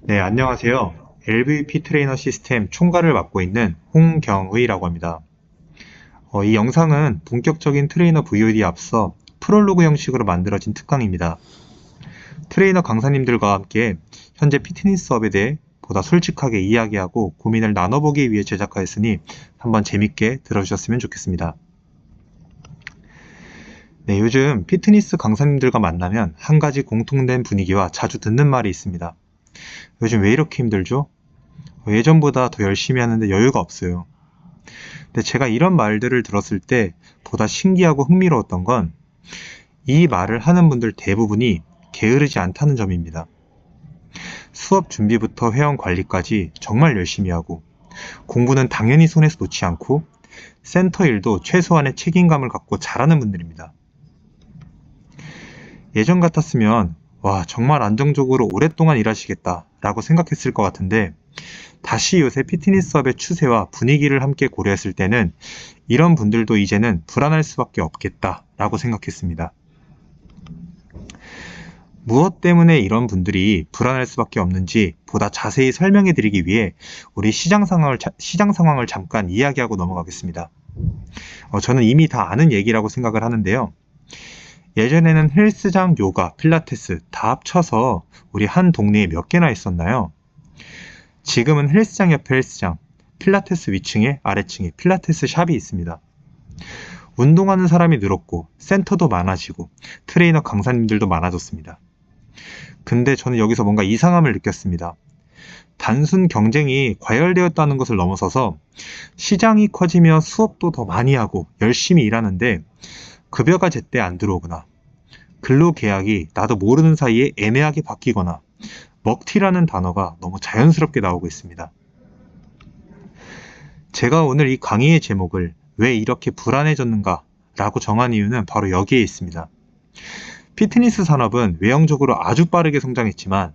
네, 안녕하세요. LVP 트레이너 시스템 총괄을 맡고 있는 홍경의라고 합니다. 이 영상은 본격적인 트레이너 VOD에 앞서 프롤로그 형식으로 만들어진 특강입니다. 트레이너 강사님들과 함께 현재 피트니스업에 대해 보다 솔직하게 이야기하고 고민을 나눠보기 위해 제작하였으니 한번 재밌게 들어주셨으면 좋겠습니다. 네, 요즘 피트니스 강사님들과 만나면 한 가지 공통된 분위기와 자주 듣는 말이 있습니다. 요즘 왜 이렇게 힘들죠? 예전보다 더 열심히 하는데 여유가 없어요. 근데 제가 이런 말들을 들었을 때 보다 신기하고 흥미로웠던 건 이 말을 하는 분들 대부분이 게으르지 않다는 점입니다. 수업 준비부터 회원 관리까지 정말 열심히 하고 공부는 당연히 손에서 놓지 않고 센터 일도 최소한의 책임감을 갖고 잘하는 분들입니다. 예전 같았으면 와, 정말 안정적으로 오랫동안 일하시겠다 라고 생각했을 것 같은데 다시 요새 피트니스업의 추세와 분위기를 함께 고려했을 때는 이런 분들도 이제는 불안할 수밖에 없겠다 라고 생각했습니다. 무엇 때문에 이런 분들이 불안할 수밖에 없는지 보다 자세히 설명해 드리기 위해 우리 시장 상황을 잠깐 이야기하고 넘어가겠습니다. 저는 이미 다 아는 얘기라고 생각을 하는데요. 예전에는 헬스장, 요가, 필라테스 다 합쳐서 우리 한 동네에 몇 개나 있었나요? 지금은 헬스장 옆에 헬스장, 필라테스 위층에 아래층에 필라테스 샵이 있습니다. 운동하는 사람이 늘었고 센터도 많아지고 트레이너 강사님들도 많아졌습니다. 근데 저는 여기서 뭔가 이상함을 느꼈습니다. 단순 경쟁이 과열되었다는 것을 넘어서서 시장이 커지며 수업도 더 많이 하고 열심히 일하는데 급여가 제때 안 들어오거나 근로계약이 나도 모르는 사이에 애매하게 바뀌거나 먹튀라는 단어가 너무 자연스럽게 나오고 있습니다. 제가 오늘 이 강의의 제목을 왜 이렇게 불안해졌는가 라고 정한 이유는 바로 여기에 있습니다. 피트니스 산업은 외형적으로 아주 빠르게 성장했지만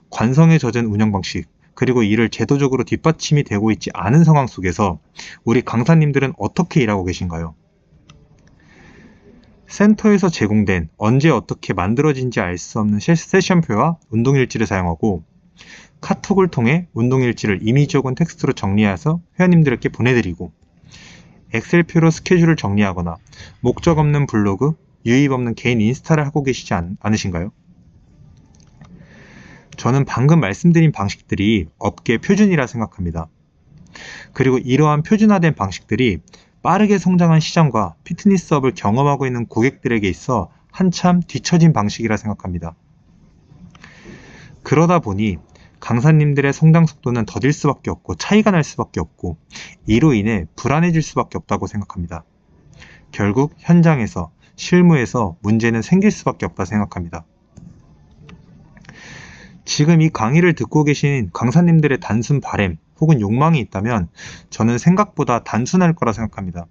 관성에 젖은 운영 방식 그리고 이를 제도적으로 뒷받침이 되고 있지 않은 상황 속에서 우리 강사님들은 어떻게 일하고 계신가요? 센터에서 제공된 언제 어떻게 만들어진지 알 수 없는 세션표와 운동일지를 사용하고 카톡을 통해 운동일지를 이미지 혹은 텍스트로 정리해서 회원님들에게 보내드리고 엑셀표로 스케줄을 정리하거나 목적 없는 블로그, 유입 없는 개인 인스타를 하고 계시지 않으신가요? 저는 방금 말씀드린 방식들이 업계 표준이라 생각합니다. 그리고 이러한 표준화된 방식들이 빠르게 성장한 시장과 피트니스업을 경험하고 있는 고객들에게 있어 한참 뒤처진 방식이라 생각합니다. 그러다 보니 강사님들의 성장 속도는 더딜 수밖에 없고 차이가 날 수밖에 없고 이로 인해 불안해질 수밖에 없다고 생각합니다. 결국 현장에서 실무에서 문제는 생길 수밖에 없다 생각합니다. 지금 이 강의를 듣고 계신 강사님들의 단순 바램 혹은 욕망이 있다면 저는 생각보다 단순할 거라 생각합니다.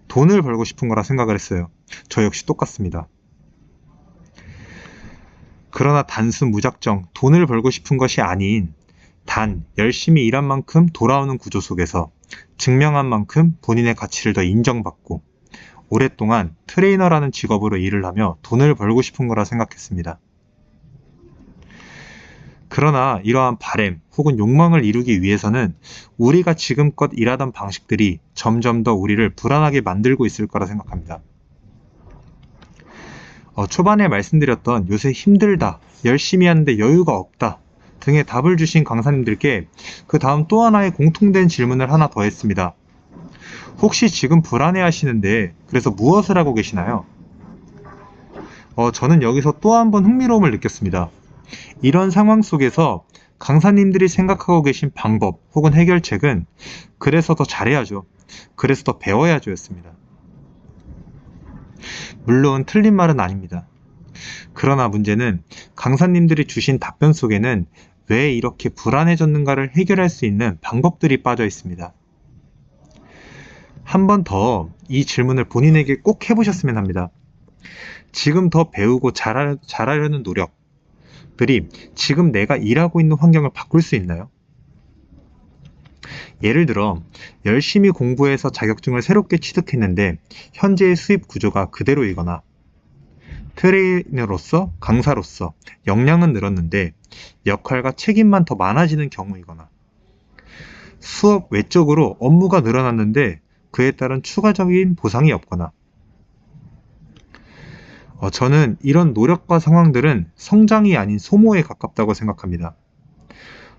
돈을 벌고 싶은 거라 생각을 했어요. 저 역시 똑같습니다. 그러나 단순 무작정 돈을 벌고 싶은 것이 아닌 단 열심히 일한 만큼 돌아오는 구조 속에서 증명한 만큼 본인의 가치를 더 인정받고 오랫동안 트레이너라는 직업으로 일을 하며 돈을 벌고 싶은 거라 생각했습니다. 그러나 이러한 바램 혹은 욕망을 이루기 위해서는 우리가 지금껏 일하던 방식들이 점점 더 우리를 불안하게 만들고 있을 거라 생각합니다. 초반에 말씀드렸던 요새 힘들다, 열심히 하는데 여유가 없다 등의 답을 주신 강사님들께 그 다음 또 하나의 공통된 질문을 하나 더 했습니다. 혹시 지금 불안해 하시는데 그래서 무엇을 하고 계시나요? 저는 여기서 또 한 번 흥미로움을 느꼈습니다. 이런 상황 속에서 강사님들이 생각하고 계신 방법 혹은 해결책은 그래서 더 잘해야죠. 그래서 더 배워야죠 였습니다. 물론 틀린 말은 아닙니다. 그러나 문제는 강사님들이 주신 답변 속에는 왜 이렇게 불안해졌는가를 해결할 수 있는 방법들이 빠져 있습니다. 한 번 더 이 질문을 본인에게 꼭 해보셨으면 합니다. 지금 더 배우고 잘하려는 노력들이 지금 내가 일하고 있는 환경을 바꿀 수 있나요? 예를 들어 열심히 공부해서 자격증을 새롭게 취득했는데 현재의 수입 구조가 그대로이거나 트레이너로서, 강사로서 역량은 늘었는데 역할과 책임만 더 많아지는 경우이거나 수업 외적으로 업무가 늘어났는데 그에 따른 추가적인 보상이 없거나 저는 이런 노력과 상황들은 성장이 아닌 소모에 가깝다고 생각합니다.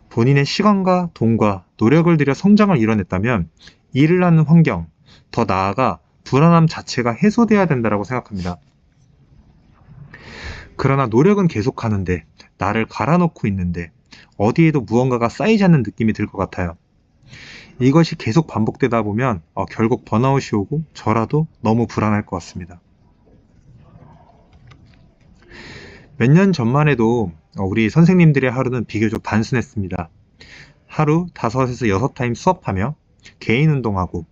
본인의 시간과 돈과 노력을 들여 성장을 이뤄냈다면 일을 하는 환경, 더 나아가 불안함 자체가 해소돼야 된다고 생각합니다. 그러나 노력은 계속하는데 나를 갈아놓고 있는데 어디에도 무언가가 쌓이지 않는 느낌이 들 것 같아요. 이것이 계속 반복되다 보면 결국 번아웃이 오고 저라도 너무 불안할 것 같습니다. 몇 년 전만 해도 우리 선생님들의 하루는 비교적 단순했습니다. 하루 5에서 6타임 수업하며 개인 운동하고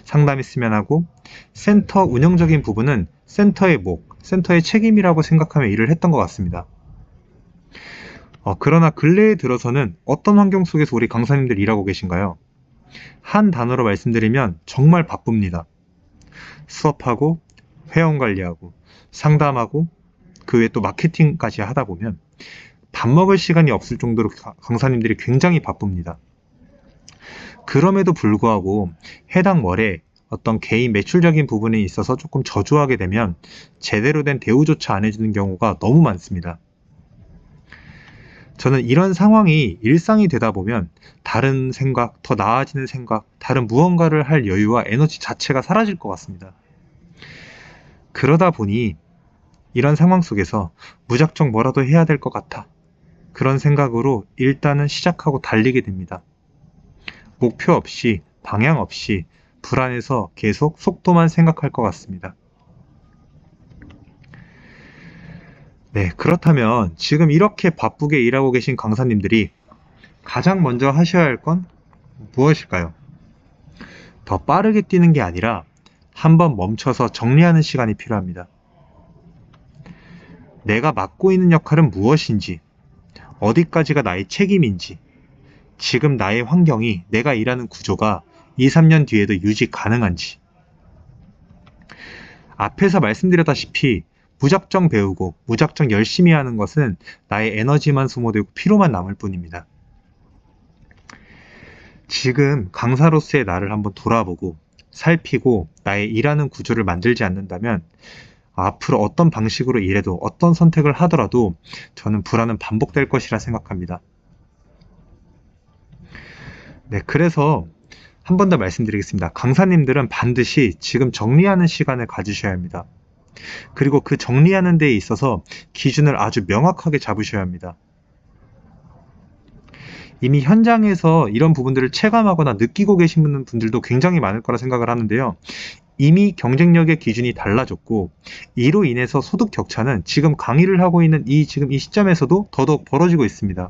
상담 있으면 하고 센터 운영적인 부분은 센터의 목, 센터의 책임이라고 생각하며 일을 했던 것 같습니다. 그러나 근래에 들어서는 어떤 환경 속에서 우리 강사님들 일하고 계신가요? 한 단어로 말씀드리면 정말 바쁩니다. 수업하고 회원 관리하고 상담하고 그 외에 또 마케팅까지 하다 보면 밥 먹을 시간이 없을 정도로 강사님들이 굉장히 바쁩니다. 그럼에도 불구하고 해당 월에 어떤 개인 매출적인 부분에 있어서 조금 저조하게 되면 제대로 된 대우조차 안 해주는 경우가 너무 많습니다. 저는 이런 상황이 일상이 되다 보면 다른 생각, 더 나아지는 생각, 다른 무언가를 할 여유와 에너지 자체가 사라질 것 같습니다. 그러다 보니 이런 상황 속에서 무작정 뭐라도 해야 될 것 같아. 그런 생각으로 일단은 시작하고 달리게 됩니다. 목표 없이, 방향 없이 불안해서 계속 속도만 생각할 것 같습니다. 네, 그렇다면 지금 이렇게 바쁘게 일하고 계신 강사님들이 가장 먼저 하셔야 할 건 무엇일까요? 더 빠르게 뛰는 게 아니라 한번 멈춰서 정리하는 시간이 필요합니다. 내가 맡고 있는 역할은 무엇인지, 어디까지가 나의 책임인지, 지금 나의 환경이, 내가 일하는 구조가 2, 3년 뒤에도 유지 가능한지. 앞에서 말씀드렸다시피 무작정 배우고 무작정 열심히 하는 것은 나의 에너지만 소모되고 피로만 남을 뿐입니다. 지금 강사로서의 나를 한번 돌아보고 살피고 나의 일하는 구조를 만들지 않는다면 앞으로 어떤 방식으로 일해도 어떤 선택을 하더라도 저는 불안은 반복될 것이라 생각합니다. 네, 그래서 한 번 더 말씀드리겠습니다. 강사님들은 반드시 지금 정리하는 시간을 가지셔야 합니다. 그리고 그 정리하는 데에 있어서 기준을 아주 명확하게 잡으셔야 합니다. 이미 현장에서 이런 부분들을 체감하거나 느끼고 계신 분들도 굉장히 많을 거라 생각을 하는데요. 이미 경쟁력의 기준이 달라졌고 이로 인해서 소득 격차는 지금 강의를 하고 있는 지금 이 시점에서도 더더욱 벌어지고 있습니다.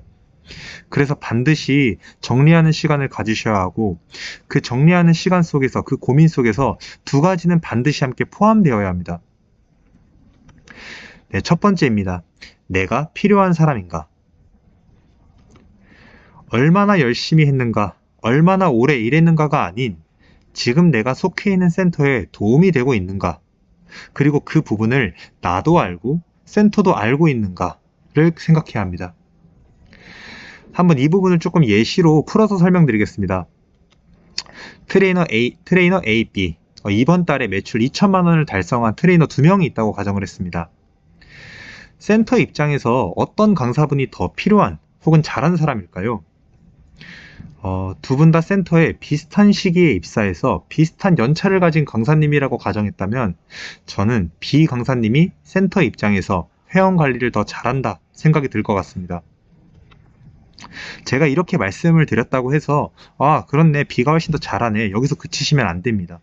그래서 반드시 정리하는 시간을 가지셔야 하고 그 정리하는 시간 속에서 그 고민 속에서 두 가지는 반드시 함께 포함되어야 합니다. 네, 첫 번째입니다. 내가 필요한 사람인가? 얼마나 열심히 했는가, 얼마나 오래 일했는가가 아닌 지금 내가 속해 있는 센터에 도움이 되고 있는가, 그리고 그 부분을 나도 알고 센터도 알고 있는가를 생각해야 합니다. 한번 이 부분을 조금 예시로 풀어서 설명드리겠습니다. 트레이너 A, B. 이번 달에 매출 2천만 원을 달성한 트레이너 2명이 있다고 가정을 했습니다. 센터 입장에서 어떤 강사분이 더 필요한 혹은 잘한 사람일까요? 두 분 다 센터에 비슷한 시기에 입사해서 비슷한 연차를 가진 강사님이라고 가정했다면 저는 B 강사님이 센터 입장에서 회원 관리를 더 잘한다 생각이 들 것 같습니다. 제가 이렇게 말씀을 드렸다고 해서 그렇네, B가 훨씬 더 잘하네, 여기서 그치시면 안 됩니다.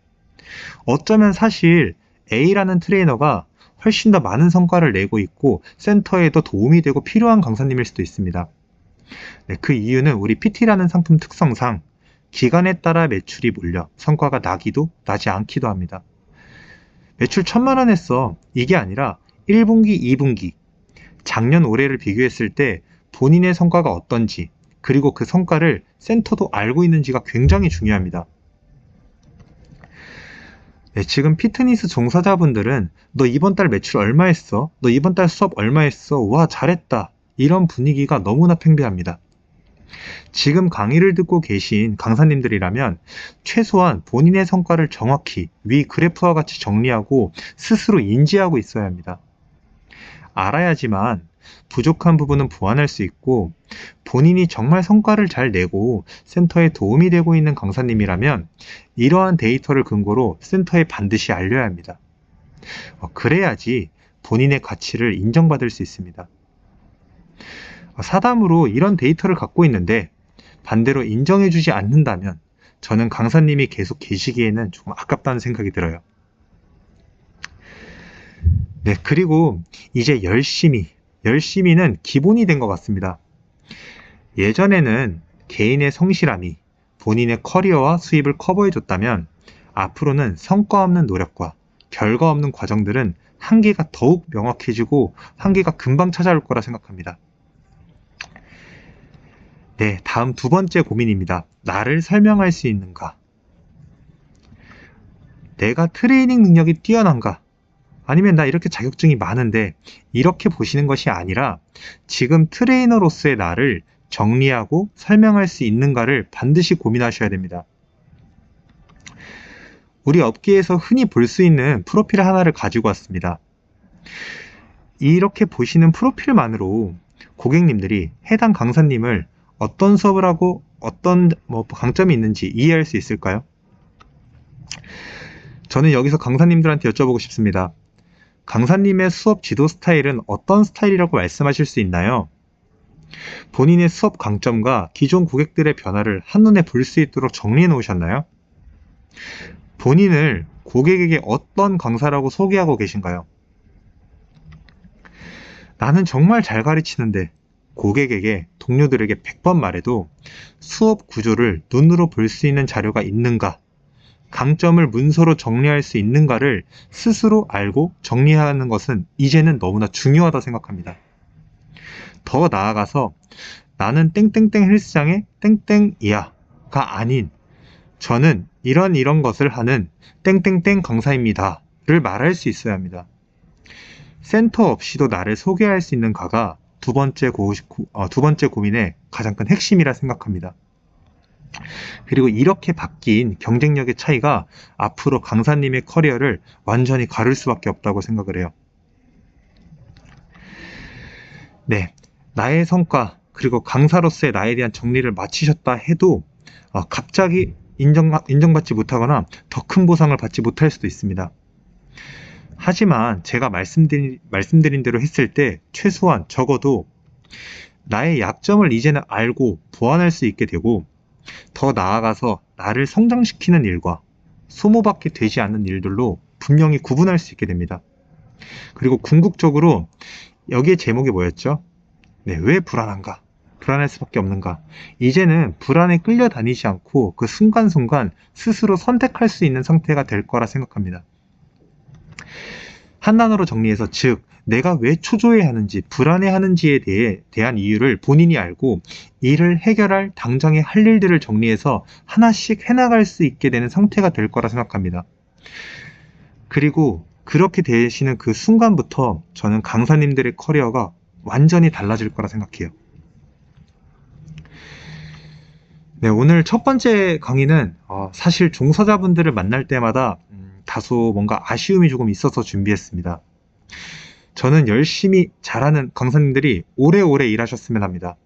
어쩌면 사실 A라는 트레이너가 훨씬 더 많은 성과를 내고 있고 센터에도 도움이 되고 필요한 강사님일 수도 있습니다. 네, 그 이유는 우리 PT라는 상품 특성상 기간에 따라 매출이 몰려 성과가 나기도 나지 않기도 합니다. 매출 1,000만 원 했어, 이게 아니라 1분기, 2분기, 작년 올해를 비교했을 때 본인의 성과가 어떤지, 그리고 그 성과를 센터도 알고 있는지가 굉장히 중요합니다. 네, 지금 피트니스 종사자분들은 너 이번 달 매출 얼마 했어? 너 이번 달 수업 얼마 했어? 와, 잘했다. 이런 분위기가 너무나 팽배합니다. 지금 강의를 듣고 계신 강사님들이라면 최소한 본인의 성과를 정확히 위 그래프와 같이 정리하고 스스로 인지하고 있어야 합니다. 알아야지만 부족한 부분은 보완할 수 있고, 본인이 정말 성과를 잘 내고 센터에 도움이 되고 있는 강사님이라면 이러한 데이터를 근거로 센터에 반드시 알려야 합니다. 그래야지 본인의 가치를 인정받을 수 있습니다. 사담으로 이런 데이터를 갖고 있는데 반대로 인정해주지 않는다면 저는 강사님이 계속 계시기에는 조금 아깝다는 생각이 들어요. 네, 그리고 이제 열심히는 기본이 된 것 같습니다. 예전에는 개인의 성실함이 본인의 커리어와 수입을 커버해줬다면 앞으로는 성과 없는 노력과 결과 없는 과정들은 한계가 더욱 명확해지고 한계가 금방 찾아올 거라 생각합니다. 네, 다음 두 번째 고민입니다. 나를 설명할 수 있는가? 내가 트레이닝 능력이 뛰어난가? 아니면 나 이렇게 자격증이 많은데, 이렇게 보시는 것이 아니라 지금 트레이너로서의 나를 정리하고 설명할 수 있는가를 반드시 고민하셔야 됩니다. 우리 업계에서 흔히 볼 수 있는 프로필 하나를 가지고 왔습니다. 이렇게 보시는 프로필만으로 고객님들이 해당 강사님을 어떤 수업을 하고 어떤 강점이 있는지 이해할 수 있을까요? 저는 여기서 강사님들한테 여쭤보고 싶습니다. 강사님의 수업 지도 스타일은 어떤 스타일이라고 말씀하실 수 있나요? 본인의 수업 강점과 기존 고객들의 변화를 한눈에 볼 수 있도록 정리해 놓으셨나요? 본인을 고객에게 어떤 강사라고 소개하고 계신가요? 나는 정말 잘 가르치는데, 고객에게, 동료들에게 100번 말해도 수업 구조를 눈으로 볼 수 있는 자료가 있는가, 강점을 문서로 정리할 수 있는가를 스스로 알고 정리하는 것은 이제는 너무나 중요하다 생각합니다. 더 나아가서 나는 땡땡땡 헬스장의 땡땡이야 가 아닌 저는 이런 것을 하는 땡땡땡 강사입니다 를 말할 수 있어야 합니다. 센터 없이도 나를 소개할 수 있는 가가 두 번째 고민의 가장 큰 핵심이라 생각합니다. 그리고 이렇게 바뀐 경쟁력의 차이가 앞으로 강사님의 커리어를 완전히 가를 수밖에 없다고 생각을 해요. 네, 나의 성과 그리고 강사로서의 나에 대한 정리를 마치셨다 해도 갑자기 인정받지 못하거나 더 큰 보상을 받지 못할 수도 있습니다. 하지만 제가 말씀드린 대로 했을 때 최소한 적어도 나의 약점을 이제는 알고 보완할 수 있게 되고, 더 나아가서 나를 성장시키는 일과 소모받게 되지 않는 일들로 분명히 구분할 수 있게 됩니다. 그리고 궁극적으로 여기에 제목이 뭐였죠? 네, 왜 불안한가? 불안할 수밖에 없는가? 이제는 불안에 끌려다니지 않고 그 순간순간 스스로 선택할 수 있는 상태가 될 거라 생각합니다. 한 단어로 정리해서, 즉 내가 왜 초조해하는지 불안해하는지에 대한 이유를 본인이 알고 이를 해결할 당장의 할 일들을 정리해서 하나씩 해나갈 수 있게 되는 상태가 될 거라 생각합니다. 그리고 그렇게 되시는 그 순간부터 저는 강사님들의 커리어가 완전히 달라질 거라 생각해요. 네, 오늘 첫 번째 강의는 사실 종사자분들을 만날 때마다 다소 뭔가 아쉬움이 조금 있어서 준비했습니다. 저는 열심히 잘하는 강사님들이 오래오래 일하셨으면 합니다.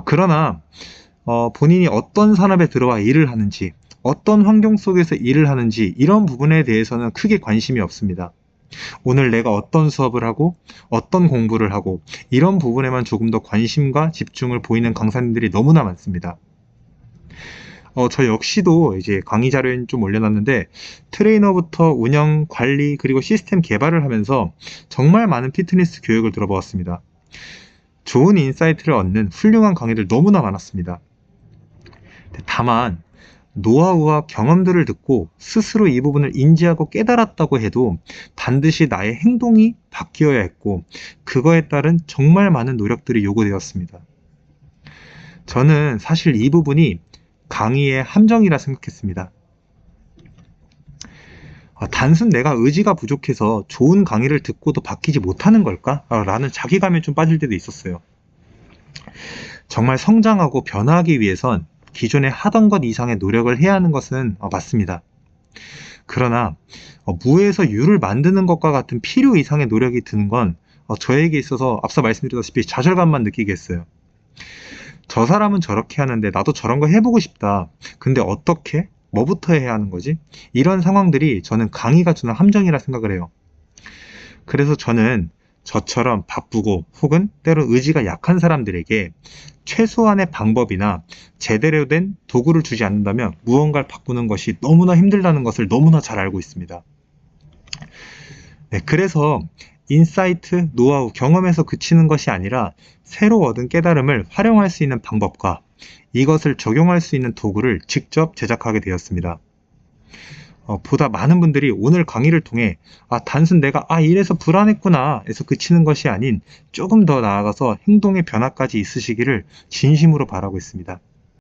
그러나 본인이 어떤 산업에 들어와 일을 하는지, 어떤 환경 속에서 일을 하는지 이런 부분에 대해서는 크게 관심이 없습니다. 오늘 내가 어떤 수업을 하고 어떤 공부를 하고 이런 부분에만 조금 더 관심과 집중을 보이는 강사님들이 너무나 많습니다. 저 역시도 이제 강의 자료에 좀 올려놨는데, 트레이너부터 운영, 관리, 그리고 시스템 개발을 하면서 정말 많은 피트니스 교육을 들어보았습니다. 좋은 인사이트를 얻는 훌륭한 강의들 너무나 많았습니다. 다만 노하우와 경험들을 듣고 스스로 이 부분을 인지하고 깨달았다고 해도 반드시 나의 행동이 바뀌어야 했고, 그거에 따른 정말 많은 노력들이 요구되었습니다. 저는 사실 이 부분이 강의의 함정이라 생각했습니다. 단순 내가 의지가 부족해서 좋은 강의를 듣고도 바뀌지 못하는 걸까? 라는 자괴감에 좀 빠질 때도 있었어요. 정말 성장하고 변화하기 위해선 기존에 하던 것 이상의 노력을 해야 하는 것은 맞습니다. 그러나 무에서 유를 만드는 것과 같은 필요 이상의 노력이 드는 건 저에게 있어서 앞서 말씀드렸다시피 좌절감만 느끼게 했어요. 저 사람은 저렇게 하는데 나도 저런 거 해보고 싶다. 근데 어떻게? 뭐부터 해야 하는 거지? 이런 상황들이 저는 강의가 주는 함정이라 생각을 해요. 그래서 저는 저처럼 바쁘고 혹은 때론 의지가 약한 사람들에게 최소한의 방법이나 제대로 된 도구를 주지 않는다면 무언가를 바꾸는 것이 너무나 힘들다는 것을 너무나 잘 알고 있습니다. 네, 그래서 인사이트, 노하우, 경험에서 그치는 것이 아니라 새로 얻은 깨달음을 활용할 수 있는 방법과 이것을 적용할 수 있는 도구를 직접 제작하게 되었습니다. 보다 많은 분들이 오늘 강의를 통해 단순 내가 이래서 불안했구나 에서 그치는 것이 아닌 조금 더 나아가서 행동의 변화까지 있으시기를 진심으로 바라고 있습니다.